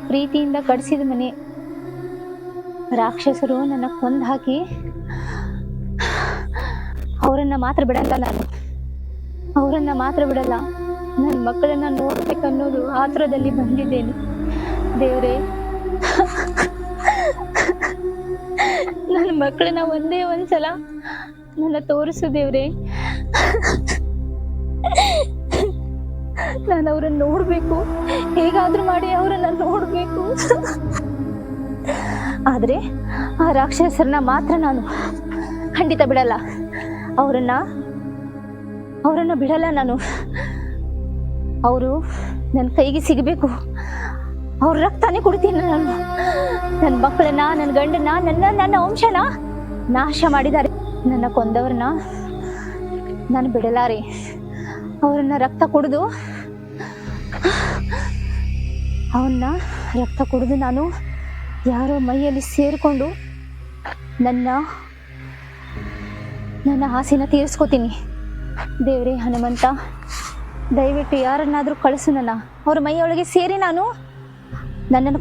ಪ್ರೀತಿಯಿಂದ ಕಟ್ಸಿದ ಮನೆ. ರಾಕ್ಷಸರು ನನ್ನ ಕೊಂದು ಹಾಕಿ ಅವರನ್ನ ಮಾತ್ರ ಬಿಡಲ್ಲ ನಾನು. ಅವರನ್ನ ಮಾತ್ರ ಬಿಡಲ್ಲ. ನನ್ನ ಮಕ್ಕಳನ್ನ ನೋಡ್ಬೇಕನ್ನೋದು ಆತುರದಲ್ಲಿ ಬಂದಿದ್ದೇನೆ ದೇವ್ರೇ. ನನ್ನ ಮಕ್ಕಳನ್ನ ಒಂದೇ ಒಂದ್ಸಲ ನನ್ನ ತೋರಿಸು ದೇವ್ರೇ. ನಾನು ಅವ್ರನ್ನ ನೋಡ್ಬೇಕು, ಹೇಗಾದ್ರೂ ಮಾಡಿ ಅವ್ರನ್ನ ನೋಡ್ಬೇಕು. ಆದ್ರೆ ಆ ರಾಕ್ಷಸರನ್ನ ಮಾತ್ರ ನಾನು ಖಂಡಿತ ಬಿಡಲ್ಲ. ಅವರನ್ನ ಬಿಡಲ್ಲ ನಾನು. ಅವರು ನನ್ನ ಕೈಗೆ ಸಿಗಬೇಕು. ಅವ್ರ ರಕ್ತಾನೇ ಕೊಡ್ತೀನಿ ನಾನು. ನನ್ನ ಮಕ್ಕಳನ್ನ, ನನ್ನ ಗಂಡನ, ನನ್ನ ವಂಶನ ನಾಶ ಮಾಡಿದ್ದಾರೆ. ನನ್ನ ಕೊಂದವ್ರನ್ನ ನಾನು ಬಿಡಲಾರೆ. ಅವರನ್ನ ರಕ್ತ ಕುಡಿದು ನಾನು ಯಾರೋ ಮೈಯಲ್ಲಿ ಸೇರಿಕೊಂಡು ನನ್ನ ಆಸೆನ ತೀರಿಸ್ಕೋತೀನಿ. ದೇವ್ರೇ ಹನುಮಂತ, ದಯವಿಟ್ಟು ಯಾರನ್ನಾದ್ರೂ ಕಳಿಸು. ಅವ್ರ ಮೈಯೊಳಗೆ ಸೇರಿ ನನ್ನನ್ನು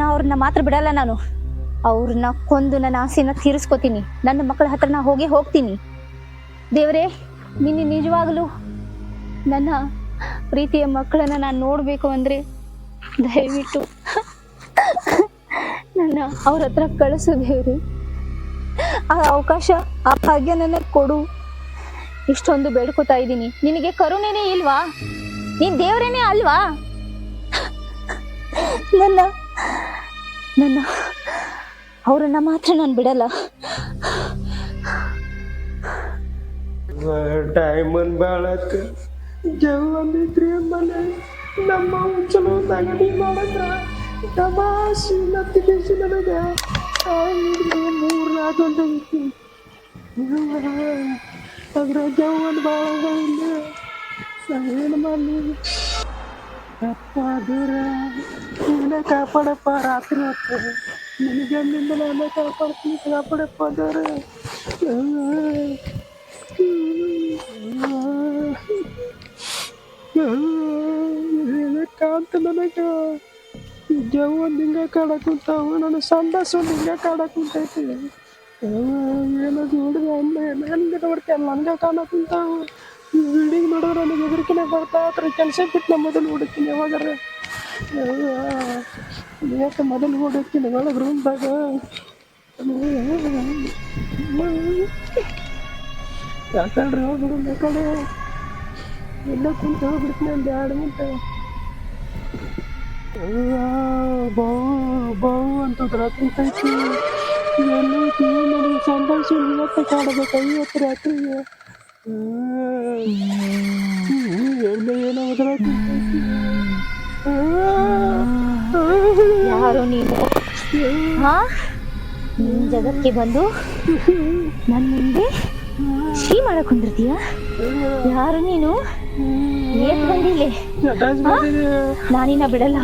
ಅವ್ರನ್ನ ಮಾತ್ರ ಬಿಡಲ್ಲ ನಾನು. ಅವ್ರನ್ನ ಕೊಂದು ನನ್ನ ಆಸೆನ ತೀರಿಸ್ಕೋತೀನಿ. ನನ್ನ ಮಕ್ಕಳ ಹತ್ರ ಹೋಗ್ತೀನಿ. ದೇವ್ರೇ, ನಿನ್ನ ನಿಜವಾಗಲೂ ನನ್ನ ಪ್ರೀತಿಯ ಮಕ್ಕಳನ್ನ ನಾನು ನೋಡ್ಬೇಕು ಅಂದ್ರೆ ದಯವಿಟ್ಟು ಅವ್ರ ಹತ್ರ ಕಳಿಸು ದೇವ್ರೆ. ಆ ಅವಕಾಶ, ಆ ಭಾಗ್ಯ ನನಗೆ ಕೊಡು. ಇಷ್ಟೊಂದು ಬೇಡ್ಕೋತಾ ಇದ್ದೀನಿ. ನಿನಗೆ ಕರುಣೆನೇ ಇಲ್ವಾ? ನೀನ್ ದೇವ್ರೇನೇ ಅಲ್ವಾ? ನನ್ನ ಅವ್ರನ್ನ ಮಾತ್ರ ನಾನು ಬಿಡಲ್ಲ. ಡೈಮಂಡ್ ಬಾಳಕ್ಕ ಜವಂದಿದ್ರಿ ಮನೆ ನಮ್ಮ ಚಲೋ ಅಂಗಡಿ ಮಾಡದ್ರ ತಮಾಷೆ ನತ್ತಿಸಿ ನನಗೆ 3 ರಾತ್ ಅಂತ ಅದ್ರ ಜವನ್ ಬಾಳ ಏನು ಮಾಡಿ ಅಪ್ಪ ದೂರ ನೀನೇ ಕಾಪಾಡಪ್ಪ. ರಾತ್ರಿ ಹೊತ್ತು ನಿನಗೆ ನಾನೇ ಕಾಪಾಡ್ತೀನಿ. ಕಾಪಾಡಪ್ಪ ದೂರ. ಕಾಂತ ನನಗ ಜವನ್ ಹಿಂಗ ಕಾಡಕುಂತಾವ. ನನ್ನ ಸಂಡಾಸು ಹಿಂಗ ಕಾಡಕುಂತೈತಿ. ಏನೋ ನೋಡಿದ್ರೆ ಹಂಗೆ ನೋಡ್ತೇನೆ ನನಗೆ ಕಾಣಕುಂತಾವ. ಬಿಲ್ಡಿಂಗ್ ನೋಡಿದ್ರೆ ನನಗೆ ಹೆದರಿಕೆನೆ ಬರ್ತಾ ಹತ್ರ ಕೆಲಸ ಬಿಟ್ಟು ನಾ ಮೊದಲು ಹುಡುಕ್ತೀನಿ. ಯಾವಾಗಾರ ಯಾಕೆ ಮೊದಲು ಹುಡುಕ್ತೀನಿ ಒಳಗೆ ರೂಮ್ದಾಗ. ಯಾಕಂದ್ರೆ ಹೋಗ್ಬಿಡು ಕಡೆ ಎಲ್ಲ ಕುಂತ ಹೋಗ್ಬಿಡ್ತೀನಿ ಒಂದು 2 ಗಂಟೆ. ಬಾವು ಅಂತ ಕುಂತೈತಿ. ಎಲ್ಲೈತಿ ನನಗೆ ಸಂಡಾಸ ಇವತ್ತು ಕಾಡಬೇಕು 50 ರಾತ್ರಿಗೆ. ಏನೋ ಹೋದ್ರ ಕುಂತೈತಿ. ಯಾರು ನೀನು? ನಿನ್ ಜಗಕ್ಕೆ ಬಂದು ನನ್ನ ಮುಂದೆ ಶೀ ಮಾಡಕ್ ಕುಂದಿರ್ತೀಯ? ಯಾರು ನೀನು? ಏನ್ ಬಂದಿಲ್ಲ? ನಾನಿನ್ನ ಬಿಡಲ್ಲ.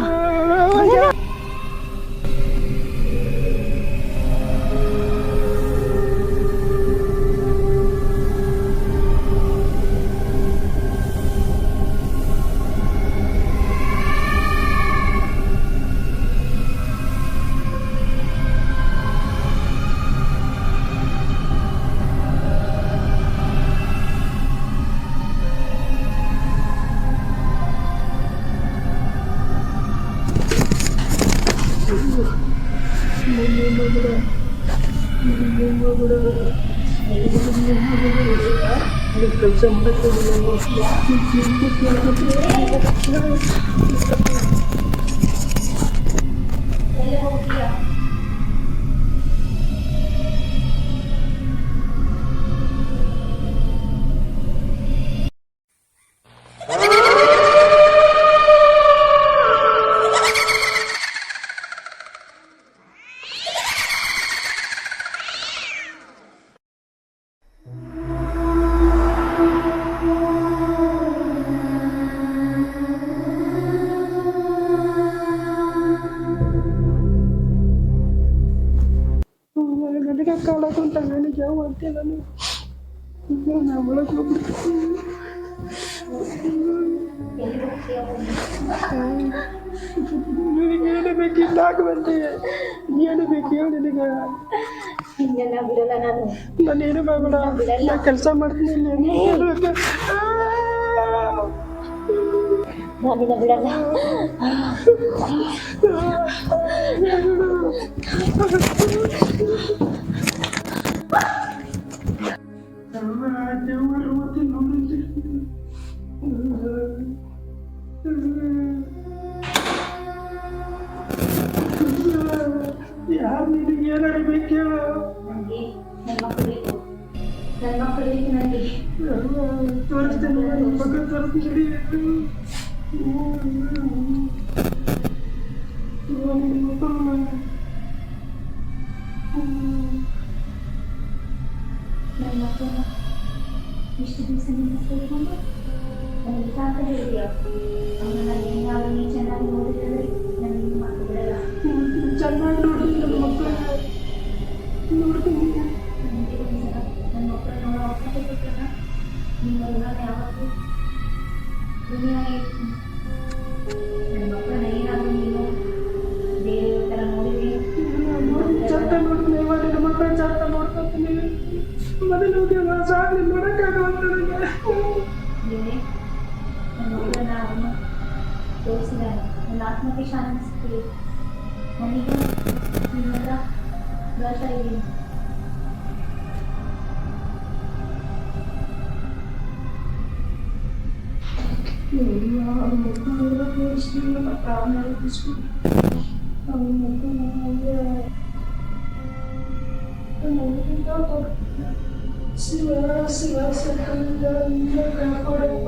ಕೆಲಸ ಮಾಡಕ್ಕೆ ನನಗೆ ಕಾಡಕುಂತ ನನಗೆ ಯಾವ ಅಂತೆ ನಾನು ಒಳಗೆ ಹೋಗ್ಬಿಡ್ತೀನಿ. ನನಗೇನು ಬೇಕು ಇನ್ನಾಗ ಬಂದೆ ಏನು ಬೇಕು ಹೇಳು ನಿನಗೆ ಹಿಂಗೆಲ್ಲ ಬಿಡಲ್ಲ ನಾನು. ನಾನೇನು ಮಾಡಬೇಡ ನಾ ಕೆಲಸ ಮಾಡ್ತೀನಿ ಇಲ್ಲಿ ನಾನಿನ್ನ ಬಿಡಲ್ಲ. ಯಾರು ನಿನಗೆ ಏನಾರು ಬೇಕು ಹೇಳು ನನಗೆ ನನ್ನ ಮಕ್ಕಳು ಬೇಕು. ನನ್ನ ಮಕ್ಕಳು ಬೇಕು ನನಗೆ. ತೋರಿಸ್ತೇನೆ ಮಕ್ಕಳು ತೋರಿಸ್ತೀನಿ ನನ್ನ ಮಕ್ಕಳನ್ನ ಇಷ್ಟು ದಿವಸ ನಿಮ್ಮ ಕೇಳಿಕೊಂಡು ನನಗೆ ಸಾಕ ಹೇಳಿದೆಯಾ? ಅವನನ್ನ ಏನಾದರೂ ನೀ ಚೆನ್ನಾಗಿ ನೋಡಿದ್ರೆ ನಾನು ನಿಮ್ಮ ಮಕ್ಕಳು ಬಿಡಲ್ಲ. ಚೆನ್ನಾಗಿ ನೋಡಿ ನನ್ನ ಮಕ್ಕಳನ್ನ ನೋಡ್ತೀನಿ ನನಗೆ ಒಂದ್ಸಲ ನನ್ನ ಮಕ್ಕಳನ್ನ ನೋಡೋ ಅವಕಾಶ ಕೊಟ್ಟರೆ ನಿಮ್ಮ ಋಣನ ಯಾವತ್ತೂ ಋಣಿಯಾಗಿ ಇರ್ತೀನಿ. ನನ್ನ ಮಕ್ಕಳನ್ನ ಏನಾದರೂ ನೀನು ಬೇರೆ ಥರ ನೋಡಿದ್ರೆ ಚತ್ತ ನೋಡ್ತೀನಿ ನನ್ನ ಮಕ್ಕಳ ಚತ್ತ ನೋಡ್ಕೊತೀನಿ ಮೊದಲು ಸಾಗಲಿ ನೋಡೋಕ್ಕಾಗಲ್ಲ ನೀವೇ ನನ್ನ ಮಕ್ಕಳನ್ನ ಅವನು ತೋರಿಸಿದ್ದಾನೆ. ನನ್ನ ಆತ್ಮಕ್ಕೆ ಶಾಂತಿ ಸಿಕ್ಕಿದೆ. ನನಗೆ ನಿಮ್ಮ ಹತ್ರ ಬರ್ತಾ ಇದ್ದೀನಿ. ಮಕ್ಕಳೆಲ್ಲ ತೋರಿಸ್ತೀನಿ ಮತ್ತು ಅವನ್ನೆಲ್ಲ ಬಿಸ್ಕೊಂಡು ಅವ್ನ ಮಕ್ಕಳು ಶಿವ ಶಿವ ಸಕಲ ಕಾಪಾಡಪ್ಪ